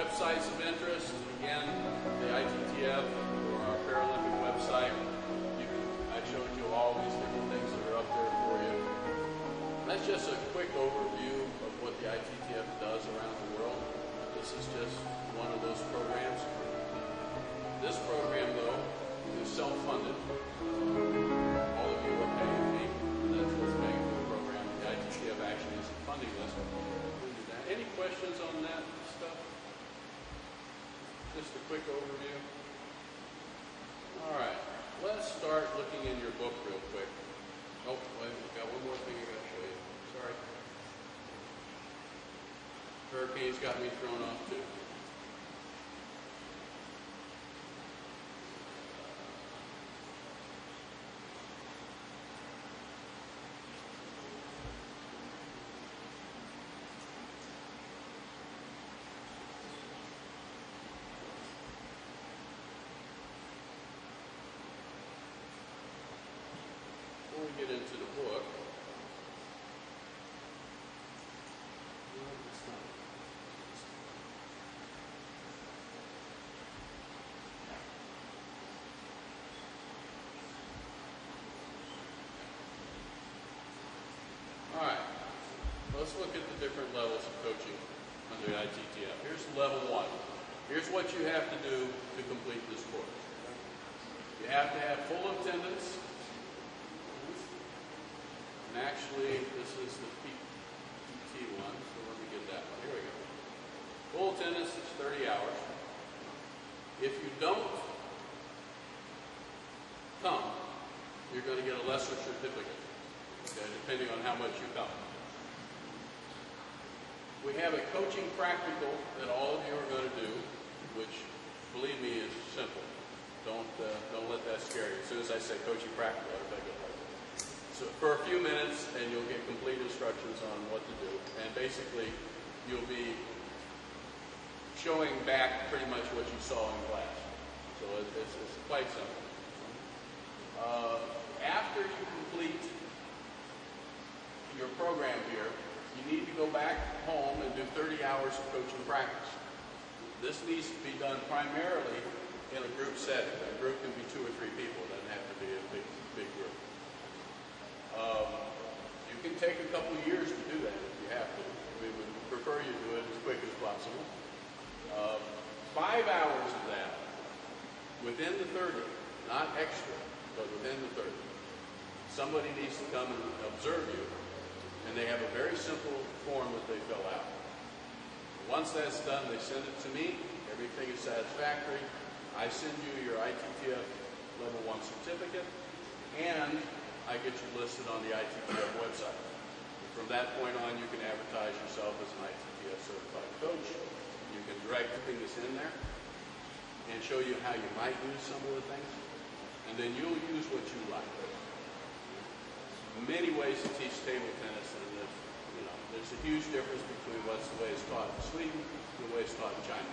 Websites of interest, again, the ITTF or our Paralympic website. I showed you all these different things that are up there for you. That's just a quick overview of what the ITTF does around the world. This is just one of those programs. This program, though, is self-funded. All of you are paying me, and that's what's paying for the program. The ITTF actually is funding this. Any questions on that stuff? Just a quick overview. All right, let's start looking in your book real quick. Oh, wait, we've got one more thing I got to show you. Sorry. Hurricanes got me thrown off too. Before we get into the book, all right, let's look at the different levels of coaching under the ITTF. Here's level 1. Here's what you have to do to complete this course. You have to have full attendance. And actually, this is the PT one, so let me get that one. Here we go. Full attendance is 30 hours. If you don't come, you're going to get a lesser certificate, okay, depending on how much you come. We have a coaching practical that all of you are going to do, which, believe me, is simple. Don't let that scare you. As soon as I say coaching practical, everybody goes like that. So for a few minutes, and you'll get complete instructions on what to do. And basically, you'll be showing back pretty much what you saw in class. So it's quite simple. After you complete your program here, you need to go back home and do 30 hours of coaching practice. This needs to be done primarily in a group setting. A group can be 2 or 3 people. It doesn't have to be a big group. You can take a couple of years to do that if you have to. We would prefer you do it as quick as possible. 5 hours of that, within the 30, not extra, but within the 30. Somebody needs to come and observe you, and they have a very simple form that they fill out. Once that's done, they send it to me. Everything is satisfactory. I send you your ITTF Level 1 certificate, and I get you listed on the ITTF website. From that point on, you can advertise yourself as an ITTF certified coach. You can direct things in there and show you how you might use some of the things, and then you'll use what you like. Many ways to teach table tennis, and there's a huge difference between what's the way it's taught in Sweden and the way it's taught in China.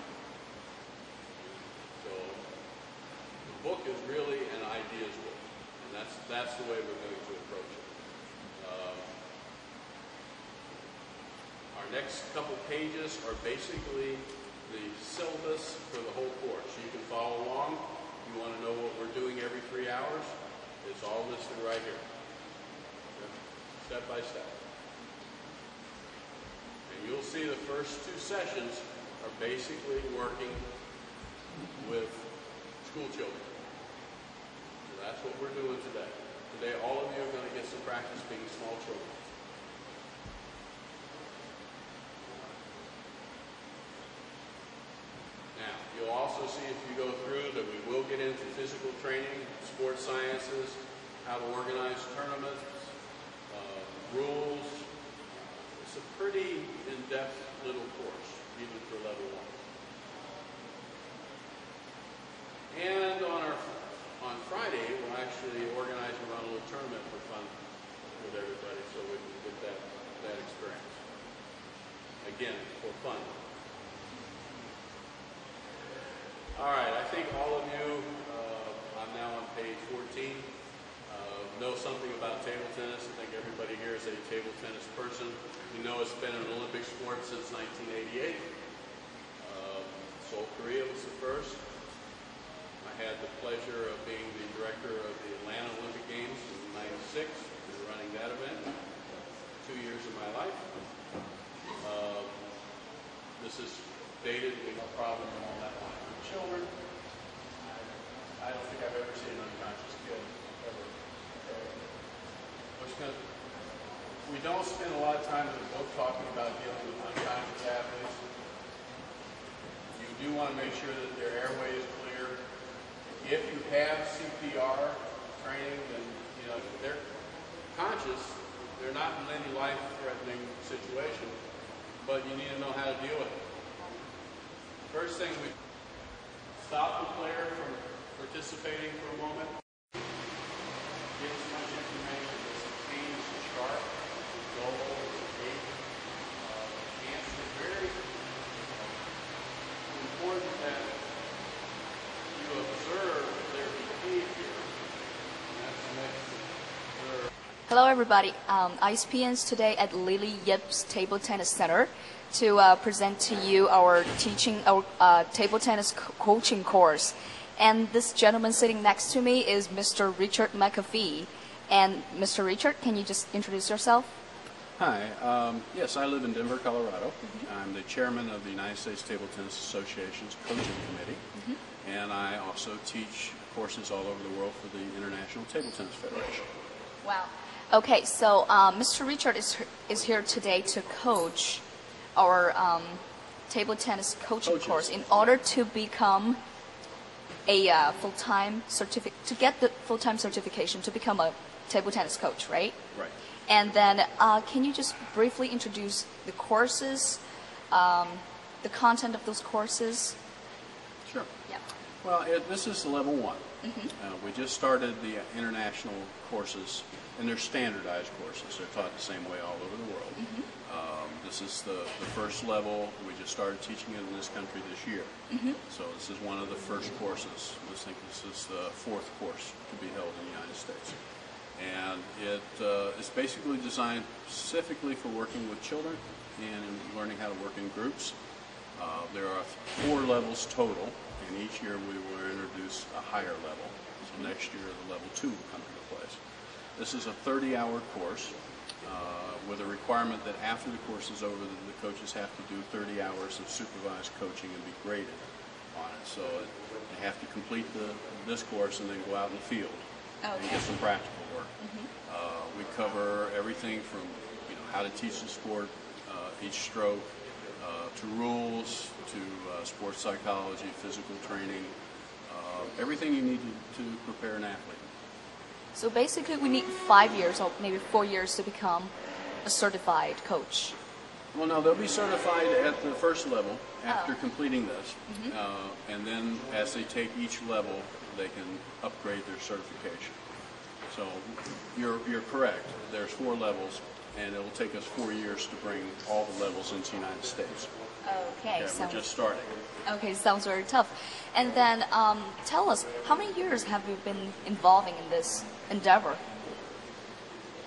So the book is really an ideas book. That's the way we're going to approach it. Our next couple pages are basically the syllabus for the whole course. You can follow along. You want to know what we're doing every 3 hours? It's all listed right here. Okay? Step by step. And you'll see the first 2 sessions are basically working with school children. That's what we're doing today. Today, all of you are going to get some practice being small children. Now, you'll also see if you go through that we will get into physical training, sports sciences, how to organize tournaments, rules. It's a pretty in-depth little course, even for level 1. And on Friday, we'll actually organize and run a little tournament for fun with everybody, so we can get that experience. Again, for fun. All right, I think all of you, I'm now on page 14, know something about table tennis. I think everybody here is a table tennis person. You know it's been an Olympic sport since 1988. Seoul, Korea was the first. I had the pleasure of being the director of the Atlanta Olympic Games in '96 and running that event. 2 years of my life. This is dated. We have a problem on that line with children. I don't think I've ever seen an unconscious kid ever. We don't spend a lot of time in the book talking about dealing with unconscious athletes. You do want to make sure that their airway is clear. If you have CPR training, then if they're conscious, they're not in any life-threatening situation, but you need to know how to deal with it. First thing, we stop the player from participating for a moment. Get as much information as contains the chart, goal, date, answer. Very important that you observe their behavior. And that's the next thing. Hello everybody, ISPN's today at LYTTC Table Tennis Center to present to you our table tennis coaching course. And this gentleman sitting next to me is Mr. Richard McAfee. And Mr. Richard, can you just introduce yourself? Hi, yes, I live in Denver, Colorado. I'm the chairman of the United States Table Tennis Association's coaching committee. And I also teach courses all over the world for the International Table Tennis Federation. Wow. Okay, so Mr. Richard is here today to coach our table tennis coaching course in order to become a full-time to get the full-time certification to become a table tennis coach, right? Right. And then can you just briefly introduce the courses, the content of those courses? Sure. Yeah. Well, this is level 1. We just started the international courses, and they're standardized courses. They're taught the same way all over the world. This is the first level. We just started teaching it in this country this year. So this is one of the first courses. I think this is the 4th course to be held in the United States. And it is basically designed specifically for working with children and learning how to work in groups. There are 4 levels total, and each year we will introduce a higher level. So next year the level 2 will come into place. This is a 30-hour course with a requirement that after the course is over, the coaches have to do 30 hours of supervised coaching and be graded on it. So they have to complete this course and then go out in the field and get some practical work. We cover everything from how to teach the sport, each stroke, to rules, to sports psychology, physical training, everything you need to prepare an athlete. So basically we need 5 years or maybe 4 years to become a certified coach. Well, no, they'll be certified at the first level after completing this. And then as they take each level, they can upgrade their certification. So you're correct. There's 4 levels, and it will take us 4 years to bring all the levels into the United States. Okay. We're just starting. Okay, sounds very tough. And then tell us, how many years have you been involving in this endeavor?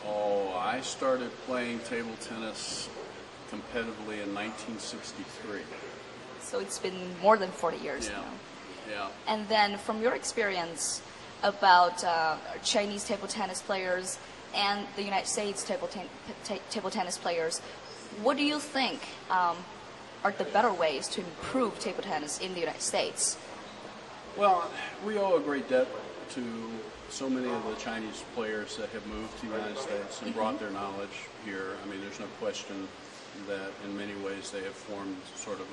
Oh, I started playing table tennis competitively in 1963. So it's been more than 40 years now. Yeah. And then from your experience about Chinese table tennis players and the United States table tennis players, what do you think are the better ways to improve table tennis in the United States? Well, we owe a great debt to so many of the Chinese players that have moved to the United States and brought their knowledge here. I mean, there's no question that in many ways they have formed sort of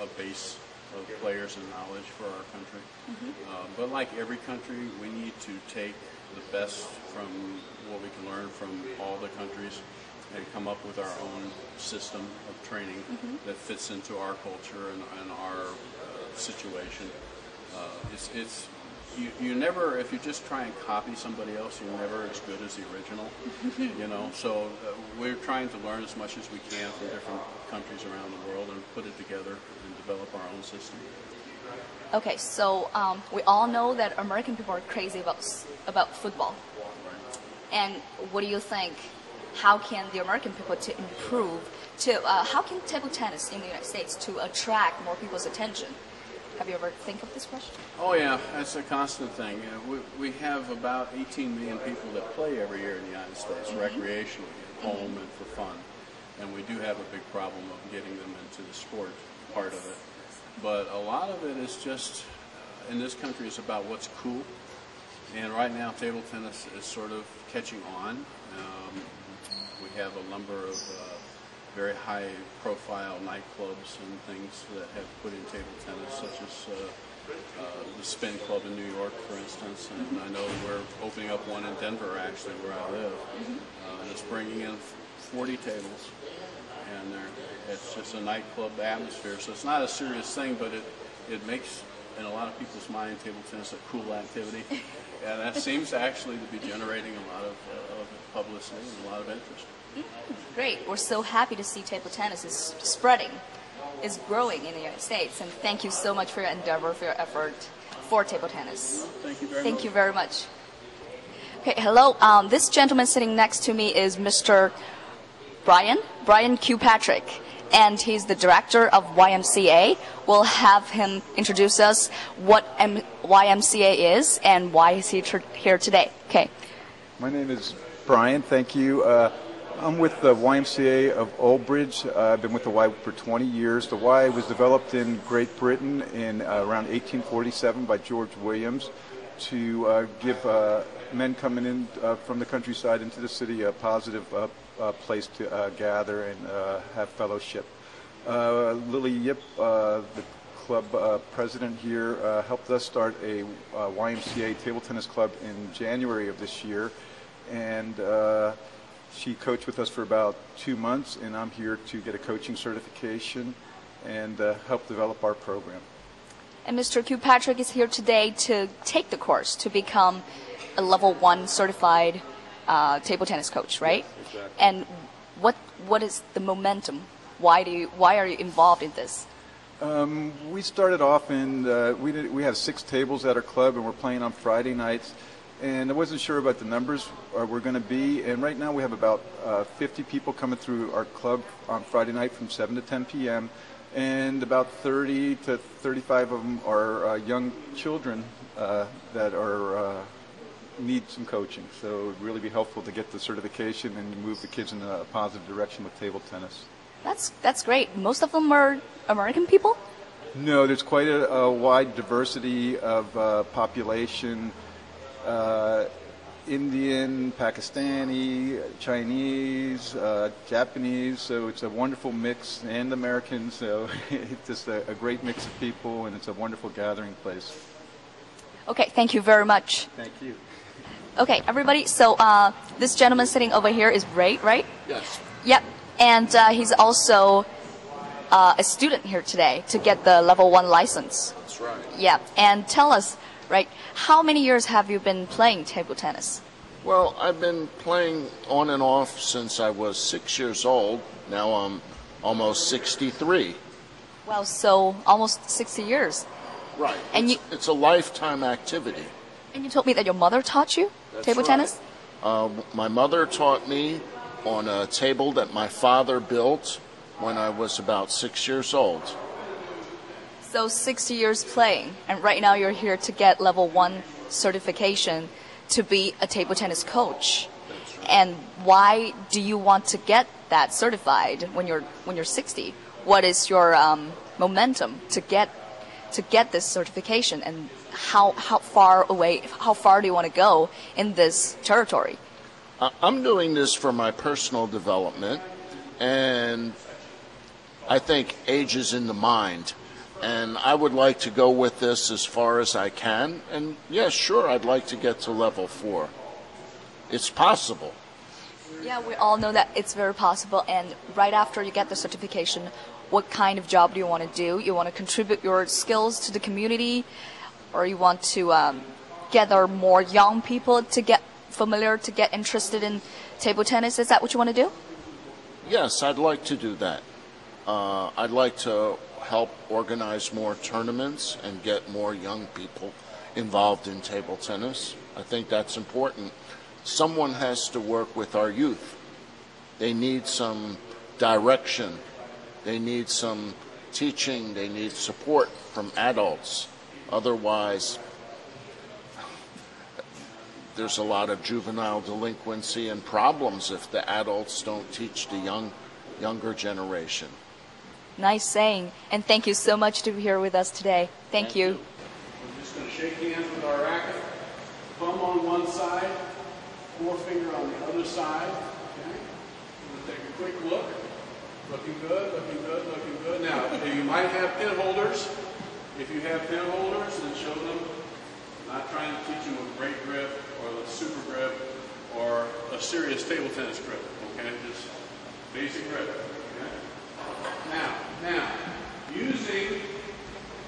a base of players and knowledge for our country. But like every country, we need to take the best from what we can learn from all the countries and come up with our own system of training that fits into our culture and our situation. You never, if you just try and copy somebody else, you're never as good as the original, So we're trying to learn as much as we can from different countries around the world and put it together and develop our own system. Okay, so we all know that American people are crazy about football. Right. And what do you think? How can the American people to improve? How can table tennis in the United States to attract more people's attention? Have you ever think of this question? Oh yeah, that's a constant thing. We have about 18 million people that play every year in the United States, recreationally, at home and for fun. And we do have a big problem of getting them into the sport part of it. But a lot of it is just, in this country, is about what's cool. And right now, table tennis is sort of catching on. We have a number of very high-profile nightclubs and things that have put in table tennis, such as the Spin Club in New York, for instance. And I know we're opening up one in Denver, actually, where I live. That's bringing in 40 tables. And it's just a nightclub atmosphere. So it's not a serious thing, but it makes, in a lot of people's mind, table tennis a cool activity. And that seems actually to be generating a lot of publicity and a lot of interest. Great. We're so happy to see table tennis is spreading, is growing in the United States. And thank you so much for your endeavor, for your effort for table tennis. Thank you very much. Thank you very much. Okay, hello. This gentleman sitting next to me is Mr. Brian Q. Patrick, and he's the director of YMCA. We'll have him introduce us what YMCA is and why he's here today. Okay. My name is Brian. Thank you. I'm with the YMCA of Old Bridge. I've been with the Y for 20 years. The Y was developed in Great Britain in around 1847 by George Williams to give men coming in from the countryside into the city a positive place to gather and have fellowship. Lily Yip, the club president here, helped us start a YMCA table tennis club in January of this year, and she coached with us for about 2 months, and I'm here to get a coaching certification and help develop our program. And Mr. Q. Patrick is here today to take the course to become a level 1 certified table tennis coach, right? Yes, exactly. And what is the momentum? Why are you involved in this? We started off in we have 6 tables at our club, and we're playing on Friday nights. And I wasn't sure about the numbers we're going to be. And right now we have about 50 people coming through our club on Friday night from 7 to 10 p.m. And about 30 to 35 of them are young children that are need some coaching. So it would really be helpful to get the certification and move the kids in a positive direction with table tennis. That's great. Most of them are American people? No, there's quite a wide diversity of population. Indian, Pakistani, Chinese, Japanese, so it's a wonderful mix, and Americans, so it's just a great mix of people, and it's a wonderful gathering place. Okay, thank you very much. Thank you. Okay, everybody, so this gentleman sitting over here is Ray, right? Yes. Yep, and he's also a student here today to get the level 1 license. That's right. Yeah, and tell us, right, how many years have you been playing table tennis? Well, I've been playing on and off since I was 6 years old. Now I'm almost 63. Well, so almost 60 years. Right. And it's a lifetime activity. And you told me that your mother taught you table right. tennis? My mother taught me on a table that my father built when I was about 6 years old. So 60 years playing, and right now you're here to get level 1 certification to be a table tennis coach. That's right. And why do you want to get that certified when you're 60? What is your momentum to get this certification, and how far do you want to go in this territory? I'm doing this for my personal development, and I think age is in the mind. And I would like to go with this as far as I can. And yes, sure, I'd like to get to level 4. It's possible. Yeah, we all know that it's very possible. And right after you get the certification, what kind of job do you want to do? You want to contribute your skills to the community, or you want to gather more young people to get familiar, to get interested in table tennis? Is that what you want to do? Yes, I'd like to do that. I'd like to help organize more tournaments and get more young people involved in table tennis. I think that's important. Someone has to work with our youth. They need some direction. They need some teaching, they need support from adults. Otherwise, there's a lot of juvenile delinquency and problems if the adults don't teach the younger generation. Nice saying. And thank you so much to be here with us today. Thank you. We're just going to shake hands with our racket. Thumb on one side, forefinger on the other side. Okay? We're going to take a quick look. Looking good, looking good, looking good. Now, you might have pin holders. If you have pin holders, then show them. I'm not trying to teach them a great grip or a super grip or a serious table tennis grip. Okay, just basic grip. Okay? Now, using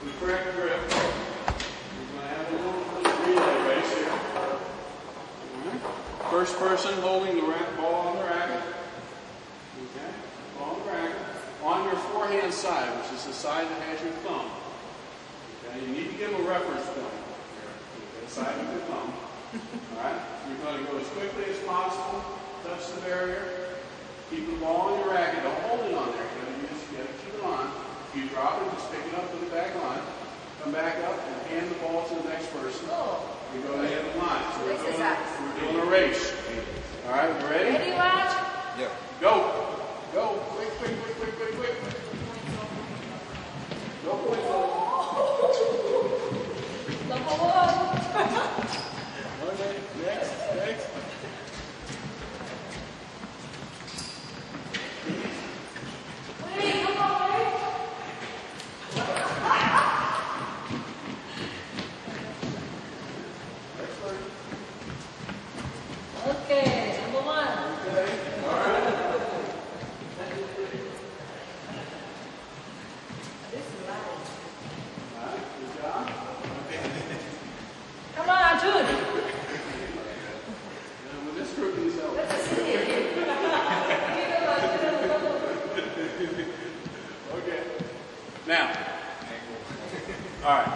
the correct grip, we're going to have a little relay race here. Right. First person holding the ball on the racket. Okay, ball on the racket. On your forehand side, which is the side that has your thumb. Okay, you need to give a reference point here. Okay, side with your thumb. All right, you're going to go as quickly as possible. Touch the barrier. Keep the ball on your racket. Don't hold it on there. You got to keep it on. If you drop it, just pick it up, put it back on. Come back up and hand the ball to the next person. You go ahead and line. So we're doing a race. All right, we ready? Ready, Raj? Yeah. Go. Go. Quick, quick, quick, quick, quick, quick. Go quick. Number one. Okay, next. Wait, come on, wait. Okay, number one. Okay, all right. This is right. All right, good job. Come on, Arjun. With this group themselves. Let's see. Okay. Now. All right.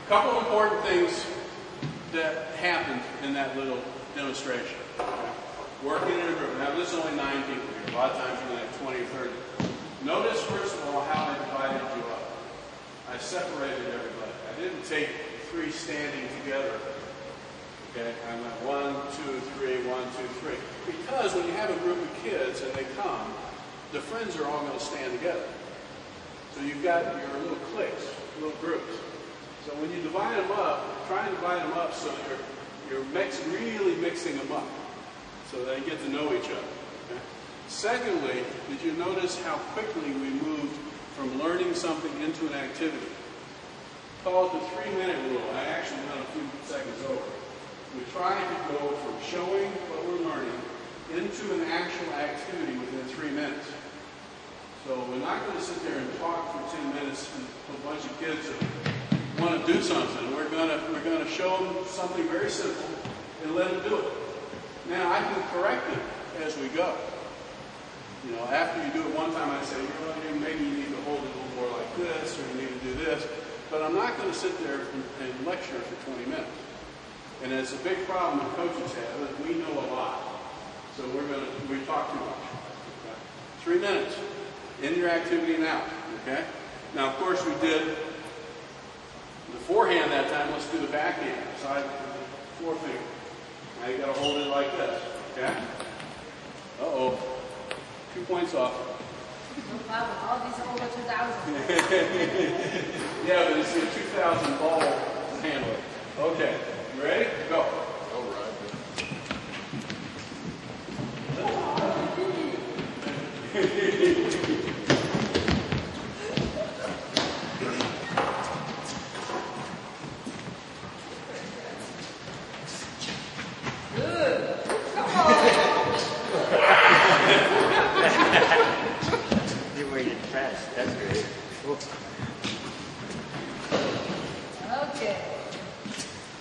A couple important things that happened in that little demonstration. Okay? Working in a group. Now, this is only 9 people here. A lot of times you're going to have 20 or 30. Notice, first of all, how I divided you up. I separated everybody. I didn't take 3 standing together. Okay, I went 1, 2, 3, 1, 2, 3. Because when you have a group of kids and they come, the friends are all going to stand together. So you've got your little cliques, little groups. So when you divide them up, try and divide them up so you're really mixing them up so they get to know each other. Okay? Secondly, did you notice how quickly we moved from learning something into an activity? Call it the 3-minute rule. I actually went a few seconds over. We try to go from showing what we're learning into an actual activity within 3 minutes. So we're not going to sit there and talk for 10 minutes to a bunch of kids that want to do something. We're going to show them something very simple and let them do it. Now I can correct it as we go. You know, after you do it one time, I say, maybe you need to hold it a little more like this, or you need to do this. But I'm not going to sit there and lecture for 20 minutes. And it's a big problem that coaches have, is we know a lot. So we talk too much. Okay? 3 minutes. In your activity and out. Okay? Now, of course, we did the forehand that time. Let's do the backhand. Side forefinger. Now you got to hold it like this. Okay? Uh-oh. 2 points off. No problem. All these are over 2,000. Yeah, but it's a 2,000 ball to handle it. Okay. You ready? Go. All right. Good. Come on. You were impressed. That's great. Okay.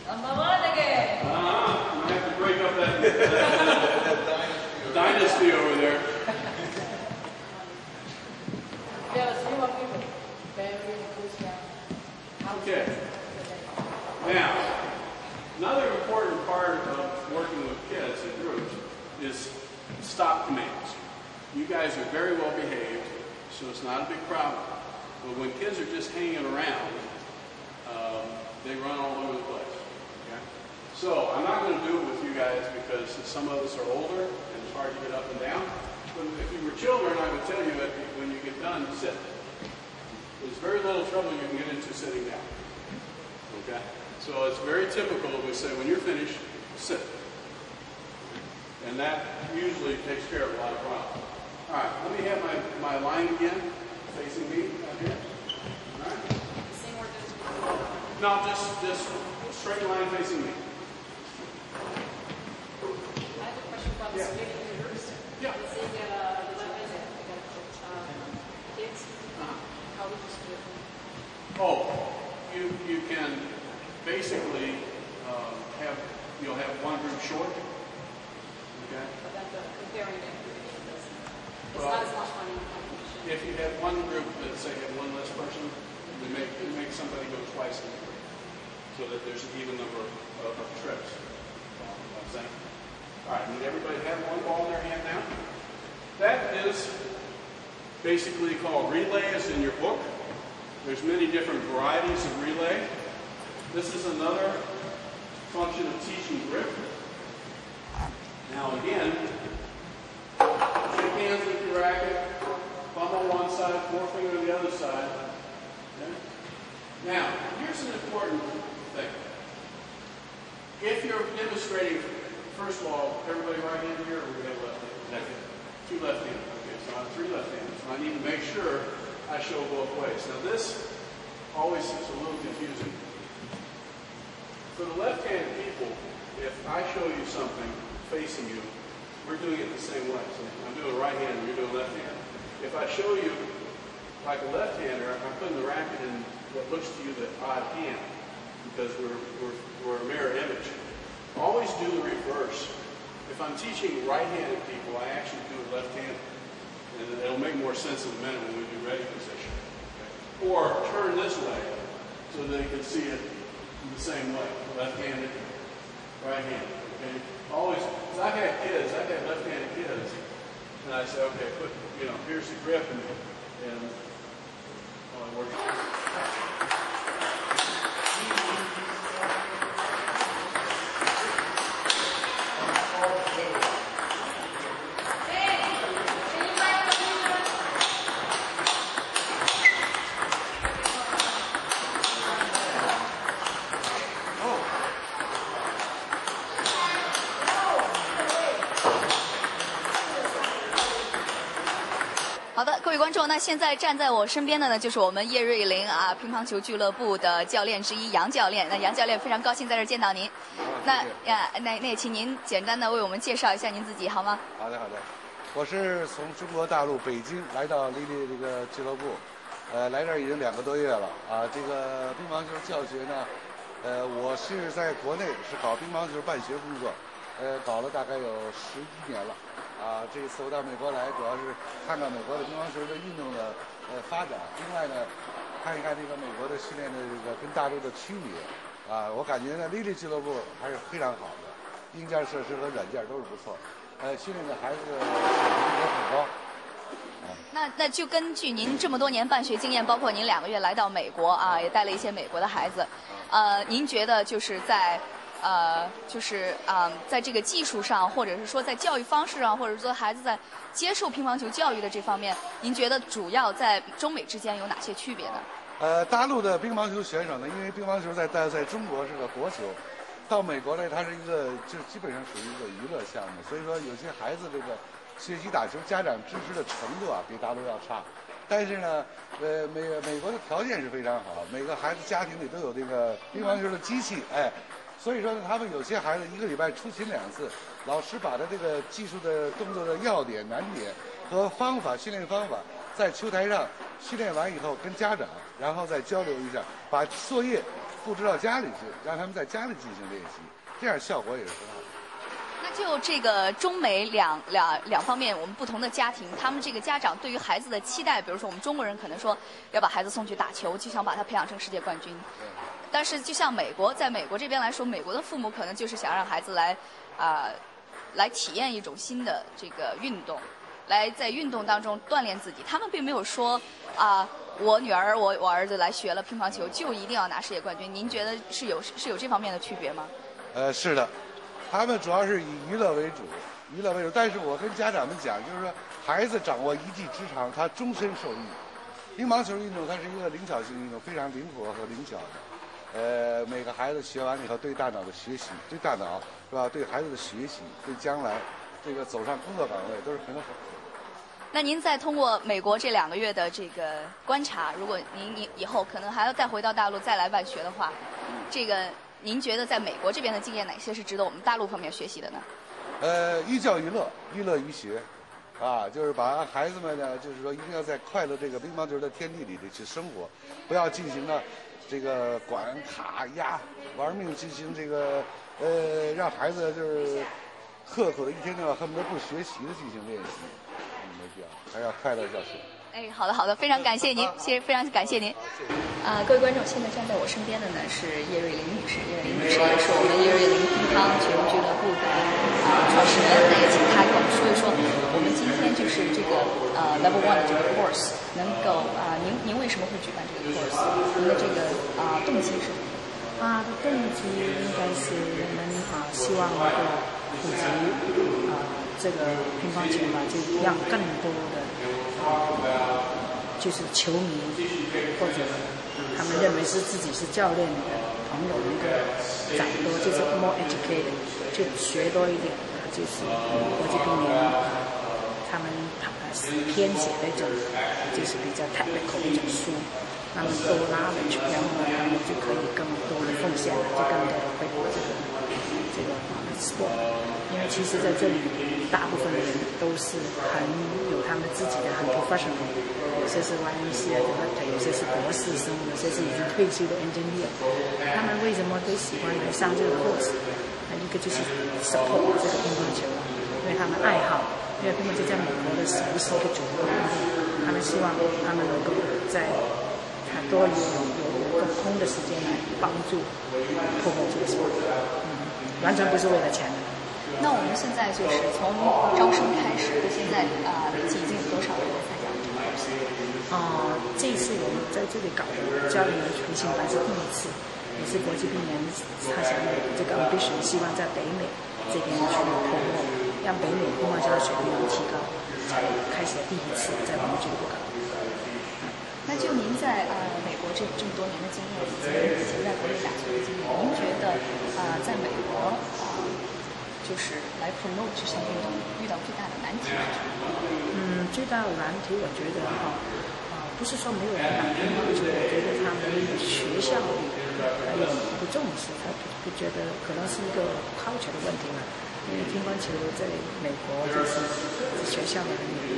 Number one again. You might have to break up that dynasty over there. There are 3 more people. Very good. Okay. Now, another important part of working with kids in groups is stop commands. You guys are very well behaved, so it's not a big problem. But when kids are just hanging around, they run all over the place. Okay? So I'm not going to do it with you guys because some of us are older and it's hard to get up and down. But if you were children, I would tell you that when you get done, sit. There's very little trouble you can get into sitting down. Okay? So it's very typical that we say, when you're finished, sit. And that usually takes care of a lot of problems. All right, let me have my line again, facing me out here. All right? No, just straight line facing me. I have a question about the split in reverse. Yeah. Let's say you got the left hand kids. How would you split them? Oh, you can basically you'll have one group short. Okay. But then comparing them, it's Well, not as much fun in the competition. If you have one group that say have one less person, we make somebody go twice in the group, so that there's an even number of trips. I'm saying. All right, need everybody to have one ball in their hand now? That is basically called relay, as in your book. There's many different varieties of relay. This is another function of teaching grip. Now again, shake hands with your racket, thumb on one side, forefinger on the other side. Okay? Now, here's an important thing. If you're demonstrating, first of all, everybody right hand here, or we have left hand? Left hand. Two left hands. Okay, so I have three left hands. So I need to make sure I show both ways. Now this always is a little confusing. For the left-handed people, if I show you something facing you, we're doing it the same way. So I'm doing right hand and you're doing left hand. If I show you like a left-hander, I'm putting the racket in what looks to you the odd hand because we're a mirror image. Always do the reverse. If I'm teaching right-handed people, I actually do it left-handed. And it'll make more sense in a minute when we do ready position. Okay? Or turn this way so they can see it in the same way. Left-handed, right-handed. Okay? Always, because I've had left-handed kids, and I say, okay, here's the grip, and it works.好的，各位观众，那现在站在我身边的呢，就是我们叶瑞麟乒乓球俱乐部的教练之一杨教练。那杨教练非常高兴在这儿见到您。那也请您简单的为我们介绍一下您自己好吗？好的，我是从中国大陆北京来到丽丽这个俱乐部，来这儿已经2个多月了这个乒乓球教学呢，我是在国内是搞乒乓球办学工作，搞了大概有11年了。这次我到美国来，主要是看看美国的乒乓球的运动的发展，另外呢，看一看这个美国的训练的这个跟大陆的区别。我感觉呢，丽丽俱乐部还是非常好的，硬件设施和软件都是不错，训练的孩子的水平也很高。那就根据您这么多年办学经验，包括您2个月来到美国也带了一些美国的孩子，您觉得就是在在这个技术上，或者是说在教育方式上，或者说孩子在接受乒乓球教育的这方面，您觉得主要在中美之间有哪些区别呢？大陆的乒乓球选手呢，因为乒乓球在中国是个国球，到美国来它是一个就基本上属于一个娱乐项目，所以说有些孩子这个学习打球，家长支持的程度比大陆要差。但是呢，美国的条件是非常好，每个孩子家庭里都有这个乒乓球的机器，所以说呢，他们有些孩子1个礼拜出勤2次，老师把他这个技术的动作的要点、难点和训练方法，在球台上训练完以后跟家长，然后再交流一下，把作业布置到家里去，让他们在家里进行练习，这样效果也是很好的。那就这个中美两方面，我们不同的家庭，他们这个家长对于孩子的期待，比如说我们中国人可能说要把孩子送去打球，就想把他培养成世界冠军。但是就像在美国这边来说，美国的父母可能就是想让孩子来体验一种新的这个运动，来在运动当中锻炼自己。他们并没有说我女儿、我儿子来学了乒乓球就一定要拿世界冠军。您觉得是有这方面的区别吗？是的，他们主要是以娱乐为主，但是我跟家长们讲，就是说孩子掌握一技之长，他终身受益。乒乓球运动它是一个灵巧性运动，非常灵活和灵巧的。每个孩子学完以后，对大脑的学习，对大脑是吧？对孩子的学习，对将来这个走上工作岗位都是很有好处。那您再通过美国这2个月的这个观察，如果您以后可能还要再回到大陆再来办学的话，这个您觉得在美国这边的经验哪些是值得我们大陆方面学习的呢？寓教于乐，娱乐于学，就是把孩子们呢，就是说一定要在快乐这个乒乓球的天地里去生活，不要进行了这个管卡压玩命进行这个让孩子就是刻苦的一天到晚恨不得不学习的进行练习，没必要，还要快乐教学。好的，非常感谢您，非常感谢您。各位观众，现在站在我身边的呢是叶瑞玲女士，叶瑞玲女士也是我们叶瑞玲乒乓球俱乐部的创始人，那也请她跟我们说一说，我们今天就是这个Level 1的这个 course 能够您为什么会举办这个 course？ 您的这个动机是什么？的动机应该是我们希望能够普及这个乒乓球就让更多的就是球迷或者他们认为是自己是教练的朋友能够长多，就是 more educated， 就学多一点，就是国际乒联他们编写的一种就是比较 technical 的一种书。那么多knowledge，然后呢，他们就可以更多的奉献了，就更多的回报这个sport。因为其实在这里，大部分的人都是很有他们自己的很 professional， 有些是 YMCA 的 director， 有些是博士生，有些是已经退休的 engineer。他们为什么都喜欢来上这个 course？一个就是 support 这个乒乓球，因为他们爱好，因为乒乓球在美国的是不是一个主流运动，他们希望他们能够在多有空的时间来帮助破获这个sport，完全不是为了钱的。那我们现在就是从招生开始到现在累计已经有多少人参加我们这个考试？这一次我们在这里搞的教练员培训班是第一次，也是国际乒联他想有这个 ambition， 希望在北美这边去破获，让北美乒乓球的水平能提高，才开始第一次在我们俱乐部搞。那就您在美国这么多年的经验，以及在国内打球的经验，您觉得在美国就是来 promote 这项运动遇到最大的难题是什么？最大的难题我觉得不是说没有人打乒乓球，我觉得他们学校里还有不重视，他不觉得可能是一个 culture 的问题嘛。因为乒乓球在美国就是学校里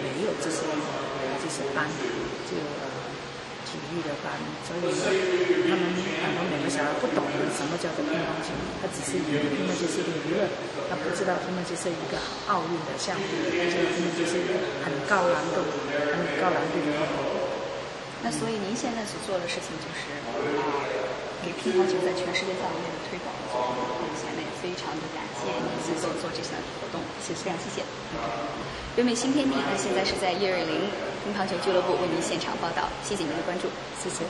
没有这些班，就体育的班，所以他们很多美国小孩不懂得什么叫做乒乓球，他只是以为乒乓球是一个娱乐，他不知道乒乓球是一个奥运的项目，而且乒乓球是一个很高难度的运动。那所以您现在所做的事情就是给乒乓球在全世界范围内的推广做出贡献，那也非常的感谢您所做这项活动，非常谢谢。北美新天地，那现在是在叶瑞玲乒乓球俱乐部为您现场报道，谢谢您的关注，谢谢。